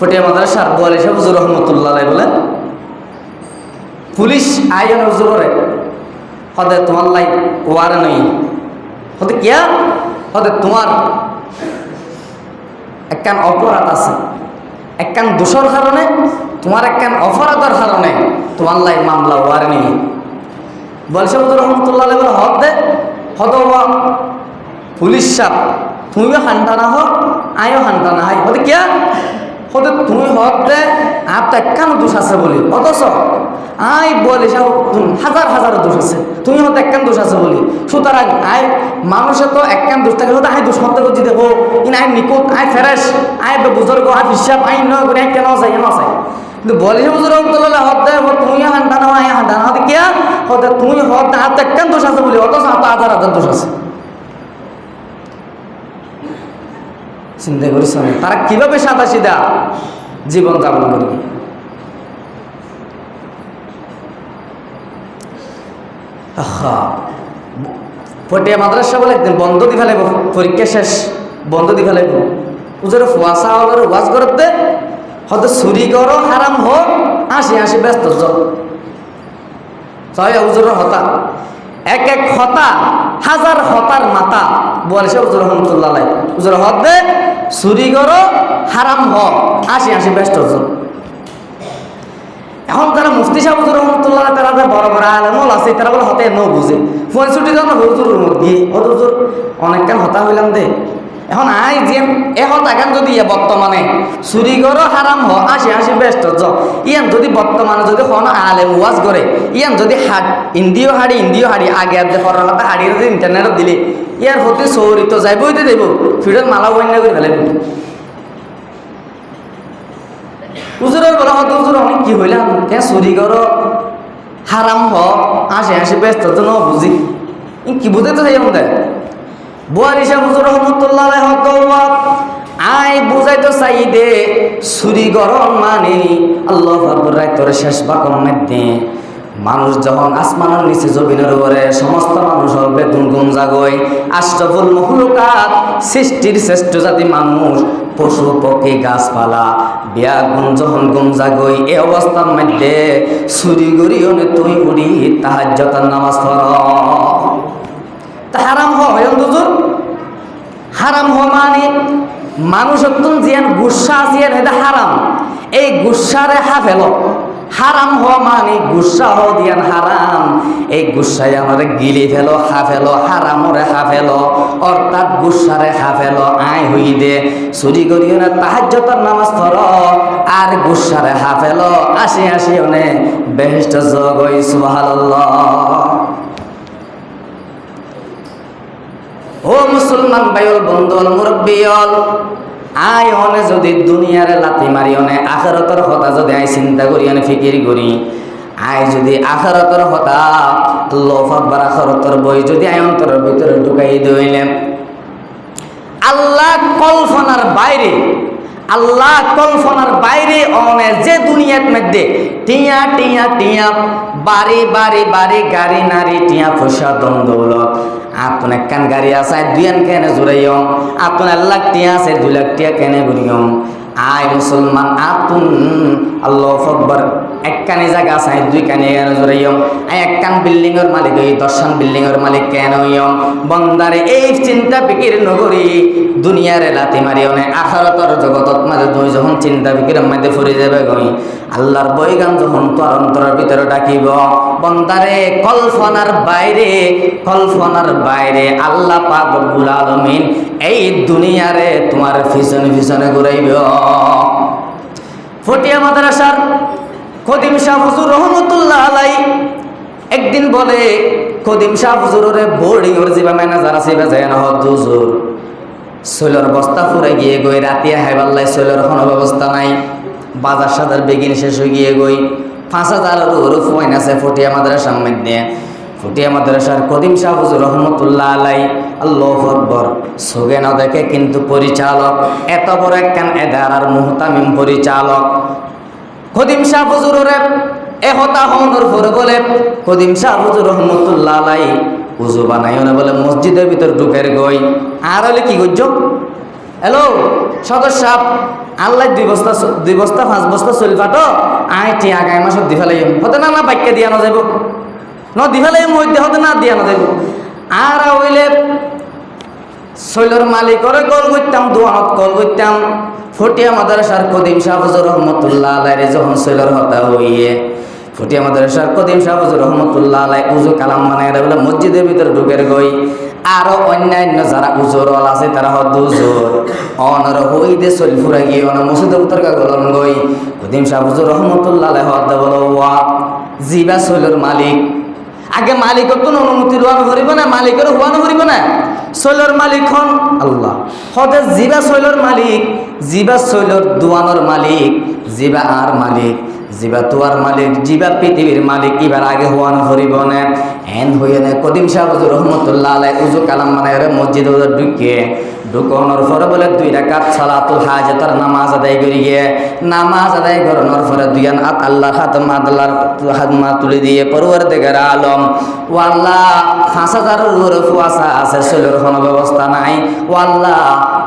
ফটিয়া মাদ্রাসার বোয়ালি সাহেব হুজুর রহমতুল্লাহ আলাইহি বলেন পুলিশ আইন হুজুরে হদে তোমার লাই ওয়ারে নই হতে কিয়া হতে তোমার একখান অপরাধ আছে, একখান দোষর কারণে তোমার একখান অপরাধের কারণে তোমার লাই মামলা ওয়ারে নেই। বলছে হুজুর রহমতুল্লাহ আলাইহি বলে হদ দে হদ পুলিশ সাহেব তুমিও হান্টা না হোক আইও হান্টা না হাই হতে কিয়া হতে তুমি হদ দে আপনার একখান দোষ আছে বলি অথচ আই বলে হাজার হাজার দোষ আছে তুমি হতে একখান দোষ আছে বলি। সুতরাং আই মানুষের তো একখান দোষ থাকে হতে আই দোষ হতে করছি দেখো ইন আই নিকুত আই ফেরেস আই বুজুর্গ আই হিসাব আই নয় করে কেন আছে কেন আছে কিন্তু বলে হুজুর রহমতুল্লাহ হদ দে তুমি হান্টা না আই হান্টা না হতে কিয়া হতে তুমি হদ দে আপনার একখান দোষ আছে বলি অথচ আপনার হাজার হাজার দোষ আছে। চিন্তা করিস তারা কিভাবে সাদা সিধা জীবন যাপন করবে। ফটিয়া মাদ্রাসা বলে একদিন বন্ধ দি ফেলাইব, পরীক্ষা শেষ বন্ধ দি ফেলাইব। উজরে ফুয়াশা হলের ওয়াজ করতে হয়তো চুরি করো হারাম হোক হাসি হাসি ব্যস্ত ছয় উজরের হতা এক এক হতা হাজার হতার মাথা বলেছে হুজুর রহমতুল্লাহ আলাইহি হুজুর হদে চুরি করো হারাম হোক হাসি হাসি ব্যস্ত। এখন তারা মুফতি সাহেব হুজুর রহমতুল্লাহ তারা বড় বড় আলেমল আছে তারা বলে হতে ন বুঝে ফোন ছুটি দাও না হুজুর গিয়ে হুজুর অনেকক্ষণ হতা হইলাম দে। এখন আই যে এ হতাখান যদি বর্তমানে চুরি করো হারাম হ হাসি হাসি ব্যস্ত ইয়ান যদি বর্তমানে যদি কোনো আলেম ওয়াজ করে ইয়ান যদি ইন্দিও হাড়ি আগে আর দেখর হাতে হাড়ি যদি ইন্টারনেটত দিলে ইয়ার প্রতি চৌরিত যাইবই তো দেব ফিরত মালা বন্যা করে ফেলে হুজুরের বলা হতো হুজুর অনেক কি হইলাম কে চুরি করো হারাম হ হাসি হাসি ব্যস্ত ন বুঝি কি বুঝে তো যাই আমাদের বুয়ারি সাহেব হুজুর রহমতুল্লাহ আলাইহি আই বুঝাইতো চাই দে চুরি গরম মানে আল্লাহ আকবার রাইতর শেষ বাকম মধ্যে মানুষ যখন আসমানের নিচে জমিনের উপরে সমস্ত মানুষ হবে গুনগুন জাগই আশরাফুল মখলুকাত সৃষ্টির শ্রেষ্ঠ জাতি মানুষ পশু পক্ষী গাছপালা বিয়া গুণ যখন গুম জাগই এই অবস্থার মধ্যে চুরি করিও তুই উড়ি তাহাজ্জুদের নামাজ পড় তা হারাম হয় হুজুর হারাম হ মানে মানুষ একদম জিয়ান গুসা জিয়ান এটা হারাম এই গুসারে হাফেল হারাম হওয়া মানে গুসা হ দিয়ান হারাম এই গুসায় আমারে গিলি ফেলো হাফেলো হারামরে হাফেলো অর্থাৎ গুসারে হাফেলো আয় হই দে চুরি করিও না তাহাজ্জুদের নামাজ পড়ো আর গুসারে হাফেলো আসি আসি অনে বেহেশত জগই সুবহানাল্লাহ। ও মুসলমান ভাইল বন্ধুল মুরব্বিয়ল আয় অনে যদি দুনিয়ারে লাথি মারি অনে আখিরাতের কথা যদি আই চিন্তা করি অনে ফিকির করি আয় যদি আখিরাতের কথা আল্লাহু আকবার আখিরাতের বই যদি আই অন্তরের ভিতরে ঢুকাই দইলেন আল্লাহ কল্পনার বাইরে অনে যে দুনিয়ার মধ্যে টিয়া টিয়া টিয়া বাড়ি বাড়ি বাড়ি গাড়ি নারী টিয়া পয়সা দৌলত আপন একখান গাড়ি আছে দুইয়ান কেনে জুড়াইম আপন 1 লাখ টিয়া আছে 2 লাখ টিয়া কেনে ঘুরিয়ম আয় মুসলমান আপন আল্লাহু আকবার একখানি জায়গা আছে 2 কানে কেনে জুড়াইম আয় একখান বিল্ডিং এর মালিক হই 10খান বিল্ডিং এর মালিক কেন হইম বন্দারে এই চিন্তা ফিকির নগরী দুনিয়ারে লাতি মারি অনে আখিরাতের জগতত মাঝে দুই যখন চিন্তা ফিকিরের মধ্যে ফুরে যাবে গই আল্লাহর বৈগান যখন তোর অন্তরের ভিতরে ডাকিব বন্দারে কল্পনার বাইরে আল্লাহ পাক রব্বুল আলামিন এই দুনিয়ারে তোমার পিছনে পিছনে ঘুরাইব। ফটিয়া মাদ্রাসার খদিম শাহ হুজুর রহমতুল্লাহ আলাইহি একদিন বলে খদিম শাহ হুজুরের বোর্ডিং এর যে ম্যানেজার আছে যায় না হুজুর সোলার বস্তা ফুরে গিয়ে গই রাতিয়া হাইবাল্লাই সোলার কোনো ব্যবস্থা নাই বাজার সাজার বেগিন শেষ হয়ে গিয়ে গই 5000 ফোন আছে ফটিয়া মাদ্রাসার মধ্যে ফটিয়া মাদ্রাসার কদিম শাহ হুজুর রহমতুল্লাহ আলাইহি আল্লাহু আকবার সোগে না দেখে কিন্তু পরিচালক এত বড় একখান এদারার মুহতামিম পরিচালক কদিম শাহ হুজুরের এ হতা হওয়ার পরে বলে কদিম শাহ হুজুর রহমতুল্লাহ আলাইহি উজু বানাইও না বলে মসজিদের ভিতর ঢুকের গই আর হলে কি করছো হ্যালো সদস্য আল্লাহ 2 বস্তা 5 বস্তা চলি পাঠো আইটি আগামী মাসত দি ফেলাই হতে না বাক্যে দিয়া না যাব দি ফেলাই মধ্যে হতে না দিয়া না যাব আর হইলে শৈলর মালিকরে কল করতাম দোয়ানত কল করতাম ফটিয়া মাদ্রাসার কদিম শাহ হুজুর রহমতুল্লাহ আলাইহি যখন শৈলর হতা হইয়ে ফটিয়া মাদ্রাসার কদিম শাহ হুজুর রহমতুল্লাহ আলাইহি উজু কালাম মানে বলে মসজিদের ভিতর ঢুকের গই আরো অন্যান্য যারা উজুরওয়ালা আছে তারা হদ উজুর অনর হইদে চলি ফুরা গিয়ে অন মসজিদের উত্তর গলন গই কদিম শাহ হুজুর রহমতুল্লাহ আলাইহি হদ বলো ওয়া জিবা শৈলর মালিক আগে মালিকের তো অনুমতি রোয়ানো করিব না মালিকের হুয়ানো করিব না শৈলর মালিক হন আল্লাহ হতে জিবা শৈলর মালিক জিবা শৈলর দুয়ানোর মালিক জিবা আর মালিক জিবা তুয়ার মালিক জিবা পৃথিবীর মালিক এবার আগে হুয়ানো করিব না এন হইয়ে না কদিম শাহ হুজুর রহমতুল্লাহ আলাইহি উজু কালাম মানে মসজিদে ঢুকানোর পরে বলে 2 রাকাত সালাতুল হাজাতের নামাজ আদায় করি গিয়ে নামাজ আদায় করানোর পরে 2 হাত আল্লাহর হাত মা তুলে দিয়ে পরওয়ারদিগার আলম ও আল্লাহ 5000 উপরে ফুয়াশা আছে চলার কোনো ব্যবস্থা নাই ও আল্লাহ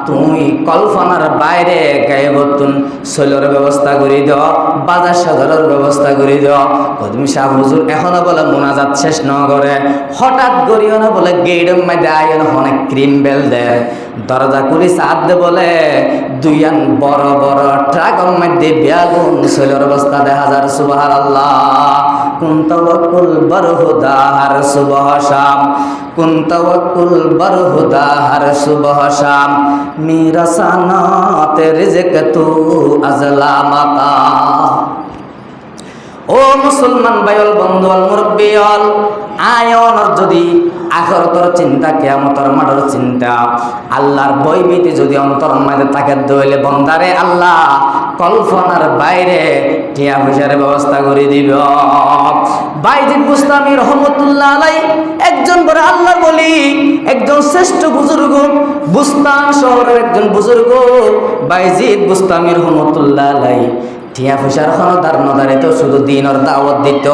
তুমি কল্পনার বাইরে গায়েবতুন চলার ব্যবস্থা করে দাও বাজার সদরের ব্যবস্থা করে দাও কদিম শাহ হুজুর এখনো বলে মোনাজাত শেষ ন করে হঠাৎ করিও না বলে গেটের মধ্যে আইন অনেক ক্রিম বেল দেয় দরজা খুলি চাপ দে বলে 2 বড় বড় ট্রাকের মধ্যে বেগুন শৈলর অবস্থা দেখা যার সুবহানাল্লাহ কুন তাওয়াক্কুল বরহুদা হার সুবহ শাম কুন তাওয়াক্কুল বরহুদা হার সুবহ শাম মিরাসানাতে রিজক তু আজলা মাতা ও মুসলমান ভাইল বন্ধুল মুরব্বিয়ল আয়নর যদি আখিরাতের চিন্তা কিয়ামতের মাঠের চিন্তা আল্লাহর বইবিতে যদি অন্তর মধ্যে থাকে দইলে বন্দারে আল্লাহ কল্পনার বাইরে টিয়া পয়সার ব্যবস্থা করে দিব বাইজিদ বুস্তামি রহমতুল্লাহ আলাইহি একজন বড় আল্লাহর বলি একজন শ্রেষ্ঠ বুজুর্গ বুস্তান শহরের একজন বুজুর্গ বাইজিদ বুস্তামি রহমতুল্লাহ আলাইহি টিয়া পয়সার খনদার নদারে তো শুধু দিনের দাওয়াত দিত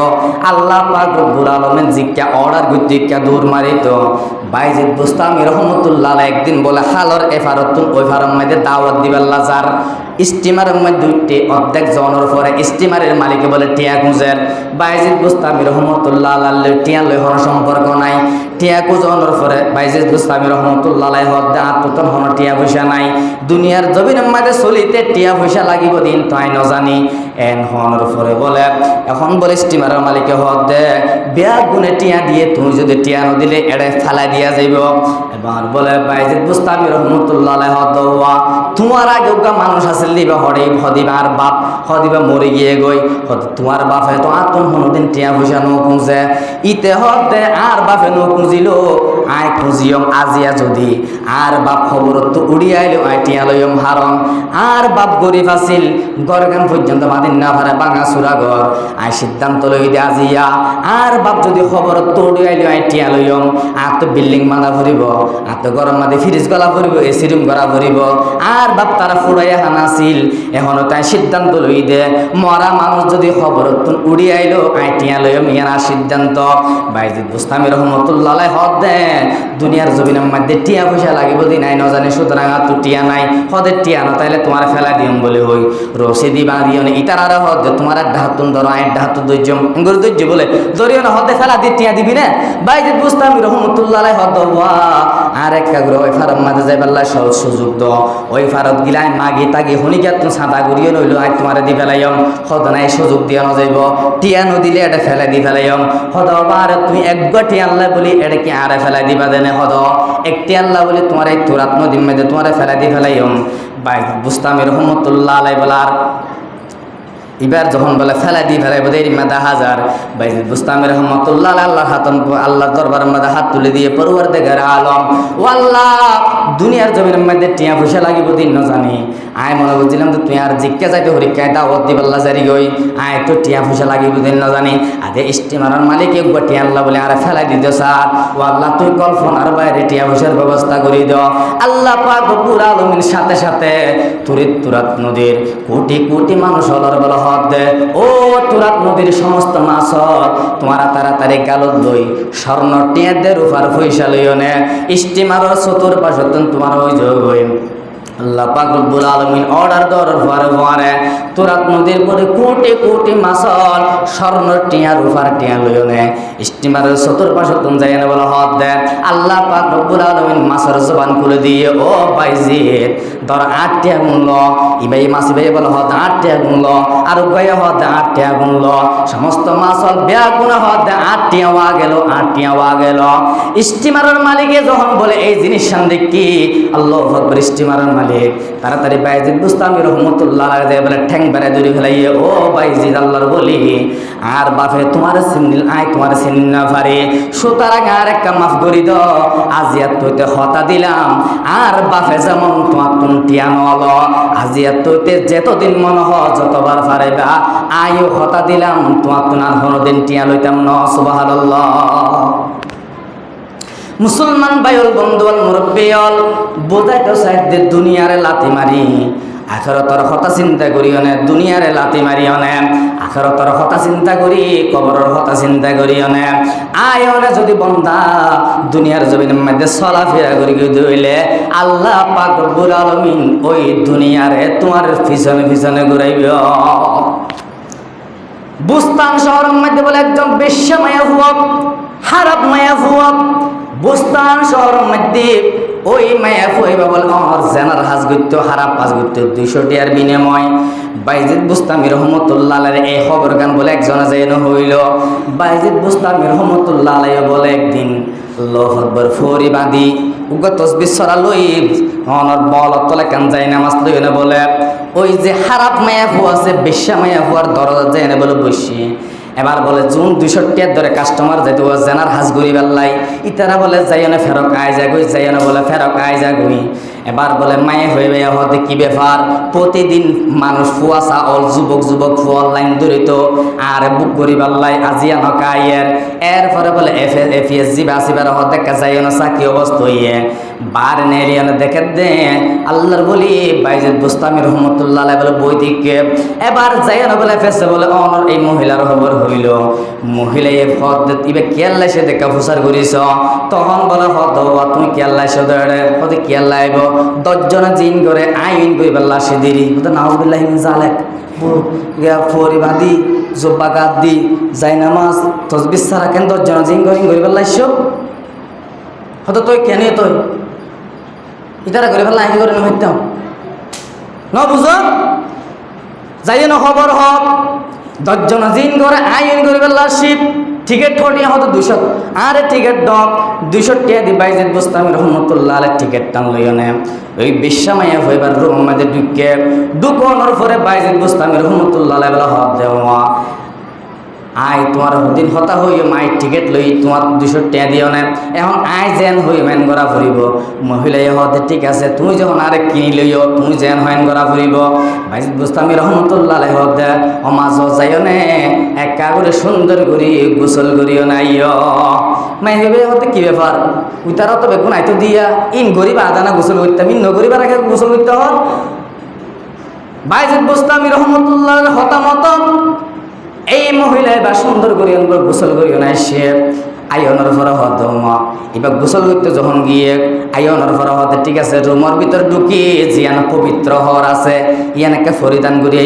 আল্লাহ পাক রব্বুল আলামিন জিক্কা অর্ডার গুজিক্কা দূর মারিত বাইজিদ বুস্তামি রহমতুল্লাহ একদিন বলে হালর এফারতুন ওই ফারম মধ্যে দাওয়াত দিবার লাজার স্টিমারের মধ্যে 2টি অর্ধেক জনের পরে স্টিমারের মালিকে বলে টিয়া গুজের বাইজিদ বুস্তামি রহমতুল্লাহ আলাইহি টিয়া লই হন সম্পর্ক নাই টিয়া কুজনের পরে বাইজিদ বুস্তামি রহমতুল্লাহ আলাইহি হদ্দে আত্মতন হন টিয়া পয়সা নাই দুনিয়ার জমিনের মধ্যে চলিতে টিয়া পয়সা লাগিব দিন তাই ন জানি এন হনের পরে বলে এখন বলে স্টিমারের মালিকে হদ্দে বেয়া গুনে টিয়া দিয়ে তুমি যদি টিয়া ন দিলে এড়ে ফালাই দিয়া যাইব এবার বলে বাইজিদ বুস্তামি রহমতুল্লাহ আলাইহি হদ্দওয়া তোমার আগে মানুষ আছে লিবা হরে হদিবার বাপ হদিবা মরে গিয়ে গই তোমার বাপে তো আতন হনদিন টিয়া পয়সা নো খুঁজে ইতে হতে আর বাপে নো খুঁজিল আয় খুঁজিয়ম আজিয়া যদি আর বাপ খবর তো উড়িয়াইল আয় টিয়া লইম হারম আর বাপ গরিব আছিল গরগান পর্যন্ত মাদিন না ভারে বাঙা সুরা ঘর আয় সিদ্ধান্ত লই দে আজিয়া আর বাপ যদি খবর তো উড়িয়াইল আয় টিয়া লইম আর তো বিল্ডিং মানা ভরিব আর তো গরম মাদে ফ্রিজ গলা ভরিব এসি রুম গড়া ভরিব আর বাপ তারা ফুড়াইয়া হানাছিল এখনো তাই সিদ্ধান্ত লই দে মরা মানুষ যদি খবর উড়ি আইলো আইটিয়া লইম ইয়ার সিদ্ধান্ত বাইজিদ বুস্তামি রহমতুল্লাহ আলাইহি হদে দুনিয়ার জমিনের মধ্যে টিয়া পয়সা লাগিব দিন নাই ন জানি সুতরাং তো টিয়া নাই হদে টিয়া না তাইলে তোমার ফেলা দিম বলে হই রশিদি বাঁধিও না ইতার আর হদ তোমার ডাহাতুন ধরো আই ডাহাতুন দইজম এঙ্গুর দইজ বলে জরিও না হদে ফেলা দি টিয়া দিবি না বাইজিদ বুস্তামি রহমতুল্লাহ আলাইহি হদ ওয়া আর এক কাগর ওই ফারম মাঝে যাইবাল্লাহ সহজ সুযোগ দ ওই ফারত গিলাই মাগি তাগি হনিকা তুমি সাদা করিও নইলো আই তোমার দি ফেলাইম হদ নাই সুযোগ দিয়া ন যাইব টিয়া ন দিলে এটা ফেলাই দি ফেলাইম হদ আবার তুমি একবার টিয়া আল্লাহ বলি এটা কি আরে ফেলাই দিবা দেনে হদ একটি আল্লাহ বলি তোমার এই তুরাত নদীর মধ্যে তোমার ফেলাই দি ফেলাইম বাইজিদ বুস্তামি রহমতুল্লাহ আলাইহি বলার এবার যখন বলে ফেলা দি ফেলাই বোধ মাদা হাজার বাইজিদ বুস্তামি রহমতুল্লাহ আল্লাহ হাতন আল্লাহর দরবার মধ্যে হাত তুলে দিয়ে পরওয়ারদিগার আলম ও আল্লাহ দুনিয়ার জমিনের মধ্যে টিয়া পয়সা লাগিব দিন ন জানি আয় মনে বুঝছিলাম তো তুই আর জিজ্ঞা যাইতে হরিকায় দাওয়াত দিবাল্লা জারি গই আয় তো টিয়া পয়সা লাগিব দিন ন জানি আদে স্টিমারের মালিক একবার টিয়া আল্লাহ বলে আর ফেলাই দিতে স্যার ও আল্লাহ তুই কল্পনার বাইরে টিয়া পয়সার ব্যবস্থা করে দাও আল্লাহ পাক রব্বুল আলামিন সাথে সাথে তুরাত নদীর কোটি কোটি মানুষ হলার বলা দে ও তুরাত নদীর সমস্ত মাছ তোমার তাড়াতাড়ি গালত লই স্বর্ণ টিয়া দে রূপার পয়সা লইও নে স্টিমারের চতুর্পাশে তোমার ওই যোগ আল্লাহ পাক রব্বুল আলামিন অর্ডার দেওয়ার পরে তুরাত নদীর পরে কোটি কোটি মাছল স্বর্ণ টিয়া রূপার টিয়া লইও নে স্টিমারের চতুর্পাশে তুম যাই না বলে হদ দেন আল্লাহ পাক রব্বুল আলামিন মাছের জবান খুলে দিয়ে ও বাইজিদ ধর 8 টিয়া গুনল ইবাই মাছি ভাই বলে হদ 8 টিয়া গুনল আর গায়ে হদ 8 টিয়া গুনল সমস্ত মাছল বেয়া গুণা হদ 8 টিয়া ওয়া গেল 8 টিয়া ওয়া গেল স্টিমারের মালিকে যখন বলে এই জিনিস সামনে কি আল্লাহু আকবার স্টিমারের মালিক তাড়াতাড়ি বাইজিদ বুস্তামি রহমতুল্লাহ আলাইহি বলে ঠ্যাং বেড়ে ধরে ফেলাইয়ে ও বাইজিদ আল্লাহর বলি আর বাপে তোমার সিন্নিল আই তোমার সিন্নি না পারে সুতরাং আর একটা মাফ করি দাও আজিয়াত হইতে হতা দিলাম আর বাপে যেমন তোমার তুন টিয়া নল আজিয়াত হইতে যতদিন মনে হ যতবার পারেবা আইও হতা দিলাম তোমার তুন আর কোনোদিন টিয়া লইতাম না সুবহানাল্লাহ। মুসলমান ভাইল বন্ধুল মুরব্বিয়ল বোঝাইতো সাইড দুনিয়ারে লাতি মারি আখিরাতের কথা চিন্তা করিও না দুনিয়ারে লাতি মারিও না আখিরাতের কথা চিন্তা করি কবরের কথা চিন্তা করিও না আয়ও না যদি বন্দা দুনিয়ার জমিনের মধ্যে চলাফেরা করি দইলে আল্লাহ পাক রব্বুল আলামিন ওই দুনিয়ারে তোমার পিছনে পিছনে ঘুরাইব। বুস্তান শহরের মধ্যে বলে একজন বেশ্যা মায়া হুয়াক হারাপ মায়া হুয়াক বুস্তান শহরের মধ্যে ওই মায়া ফুয়াইবা বলে আমার জেনার হাজ গইতো হারাপ হাজ গইতো 200 টিয়ার বিনিময় বাইজিদ বুস্তামি রহমতুল্লাহ আলাইহি এই খবর গান বলে একজনে যেন হইল বাইজিদ বুস্তামি রহমতুল্লাহ আলাইহি বলে একদিন আল্লাহু আকবার ফরি বাঁধি উগা তসবিহ সরা লই অনর বল তলে কান যাই নামাজ লই না বলে ওই যে হারাপ মায়া ফু আছে বেশ্যা মায়া ফুয়ার দরজা যায় না বলে বসি এবার বলে জুন 200 টিয়ার ধরে কাস্টমার যাইতে জেনার হাজ গরি বেল্লাই ইতারা বলে যাই না ফেরক আয় যা গই যাই না বলে ফেরক আয় যা গই এবার বলে মায়ে হইবে হতে কি ব্যাপার প্রতিদিন মানুষ ফুয়াশা অল যুবক যুবক ফুয়াল লাইন ধরিত আর বুক গরি বেল্লাই আজিয়া নকাইয়ের এরপরে বলে এফএসজি বাসিবার হতে যাই না সাকি অবস্থা হইয়ে বার নেরিয়ান দেখে দে আল্লাহর বলি বাইজিদ বুস্তামি রহমতুল্লাহ আলাইহি বলে বই দিকে এবার যাই না বলে ফেসে বলে অনর এই মহিলার খবর হইল মহিলা এ ফদ ইবে কেল্লা সে দেখা ফুসার করিস তখন বলে হদ তুমি কেল্লা সে ধরে হতে কেল্লা আইব 10 জন জিন করে আইন কই বেল্লা সে দেরি হতে নাউজুবিল্লাহি মিন জালিক ফরিবাদি জুব্বাগাত দি যাই নামাজ তসবিহ সারা কেন 10 জন জিন কই বেল্লা সে হতে তুই কেন তুই ইতারা করে ফেললা আইন করে নইতাম ন বুঝো যাই না খবর হক 10 জন জিন করে আইন করে বেল্লা শিব টিকেট করিয়া হতো 200 আরে টিকেট ডক 200 টাকা দি বাইজিদ বুস্তামি রহমতুল্লাহ আলাইহি টিকেট টান লইও না ওই বিশ্বামাইয়া হইবার রুম মধ্যে ঢুকানোর পরে বাইজিদ বুস্তামি রহমতুল্লাহ আলাইহি বলা হদ দেওয়া আয় তোমার দিন হতা হইও মাই টিকেট লই তোমার 200 টাকা দিও না এখন আয় যেন হই মেন করা ফুরিব মহিলাই হতে ঠিক আছে তুমি যখন আরে কিনি লইও তুমি যেন হইন করা ফুরিব বাইজিদ বুস্তামি রহমতুল্লাহ আলাইহি হদে অমাজ যাইও না একা করে সুন্দর করে গোসল করিও নাইও মাই হইবে হতে কি ব্যাপার উতারা তো বেগুন আইতো দিয়া ইন গরিব আদানা গোসল করতে মিন গরিব আর গোসল করতে হল বাইজিদ বুস্তামি রহমতুল্লাহ হতামত এই মহিলা এবার সুন্দর করে গোসল করিও না সে আইনের ফরা হত এবার গোসল করতে যখন গিয়ে আইনের ফরা হতে ঠিক আছে রুমের ভিতর ঢুকি জিয়ান পবিত্র হর আছে ইয়ানকে ফরিদান করিয়ে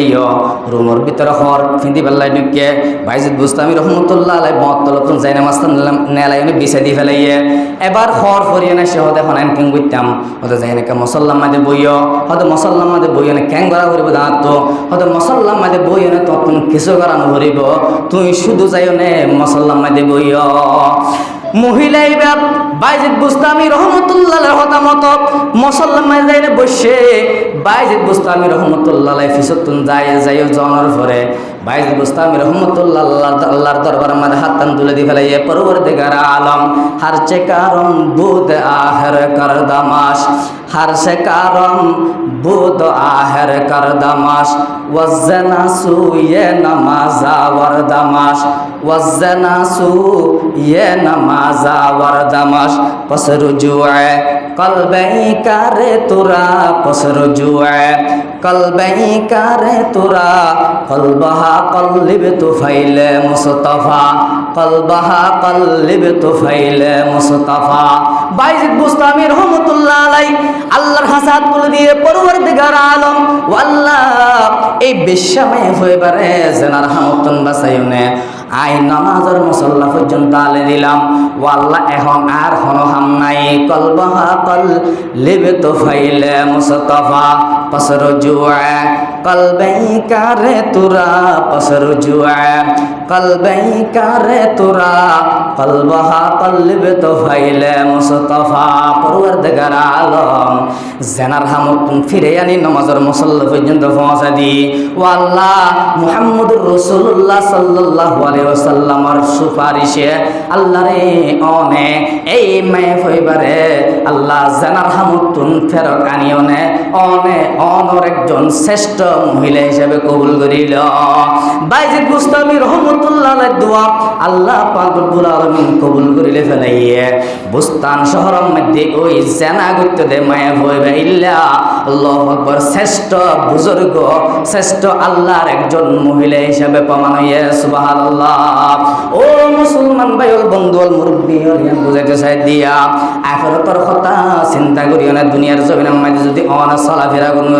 রুমের ভিতরে হর ফিঁদি পেলাই ঢুকিয়ে বাইজিদ বুস্তামি রহমতুল্লাহ আলাইহি মতলতুন যাই নামাজ নেলাই বিছে দি ফেলাইয়ে এবার হর ফরিয়ে না সে হতে এখন কিং করতাম হতে যাই নাকি মসল্লাম মাঝে বইও হতে মসল্লাম মাঝে বইও না ক্যাং করা করিব দাঁত হতে মসল্লাম মাঝে বইও না তখন কিছু করানো করিব তুই শুধু যাইও নে মসল্লাম মাঝে বইও মহিলাই বাপ বাইজিদ বুস্তামি রহমতুল্লাহ হতামত মুসলমান যাইনে বসে বাইজিদ বুস্তামি রহমতুল্লাহ ফিসতুন যাইও জনের পরে বাইজিদ বুস্তামি রহমতুল্লাহ আল্লাহর দরবার মধ্যে হাত টান তুলে দি ফেলাইয়ে পরবর্তীকার আলম হার চে কারণ বুদ আহের কর দামাস হার সে কারণ বুদ আহের কর দামাস ওয়াজ্জানাসু ইয়ে নামাজা ওয়ার দামাস ওয়াজ্জানাসু ইয়ে নামাজা ওয়ার দামাস পসরুজুয়ে কলবে কারে তোরা পসরুজু রুজুআ কলবাই কারে তোরা কলবাহা কল্লিব তুফাইলে মুস্তাফা কলবাহা কল্লিব তুফাইলে মুস্তাফা। বাইজিদ বুস্তামি রহমাতুল্লাহ আলাই আল্লাহর হাসাত তুলে দিয়ে পরওয়ারদিগার আলম ও আল্লাহ এই বেশ্যাময় হইবারে জেনার হামতন বাসাইনে আই নামাজের মুসল্লা পর্যন্ত আলে দিলাম ও আল্লাহ এখন আর হন হাম নাই কলবাহা কল্লিব তুফাইলে মুস্তাফা পসরজুআ কলবাই কারে তোরা পসরজুআ কলবাই কারে তোরা কলবাহা কল্লিব তুফাইলে মুস্তাফা। পরওয়ারদিগার আলম জেনার হামতন ফিরে আনি নামাজের মুসল্লা পর্যন্ত পৌঁছা দি ও আল্লাহ মুহাম্মদুর রাসূলুল্লাহ সাল্লাল্লাহু আলাইহি ওয়াসাল্লামের সুপারিশে আল্লাহ রে অনে এই মায়ে হইবারে আল্লাহ জেনার হামতন ফেরত আনিওনে অনে অনর একজন শ্রেষ্ঠ মহিলা হিসেবে কবুল করিল। বাইজিদ বুস্তামি রহমাতুল্লাহ আলাইহি দোয়া আল্লাহ পাক রব্বুল আলামিন কবুল করিলে ফেলাইয়ে বুস্তান শহরের মধ্যে ওই জেনা করতে দে মায়ে হইবা ইল্লা আল্লাহু আকবার শ্রেষ্ঠ বুজুর্গ শ্রেষ্ঠ আল্লাহর একজন মহিলা হিসেবে প্রমাণ হইয়ে সুবহানাল্লাহ। ও মুসলমান ভাই ও বন্ধু ও মুরব্বী ইয়ান বুঝাইতে চাই দিয়া আখিরাতের কথা চিন্তা করিও না দুনিয়ার জমিনের মধ্যে যদি অনা চলাফেরা করুন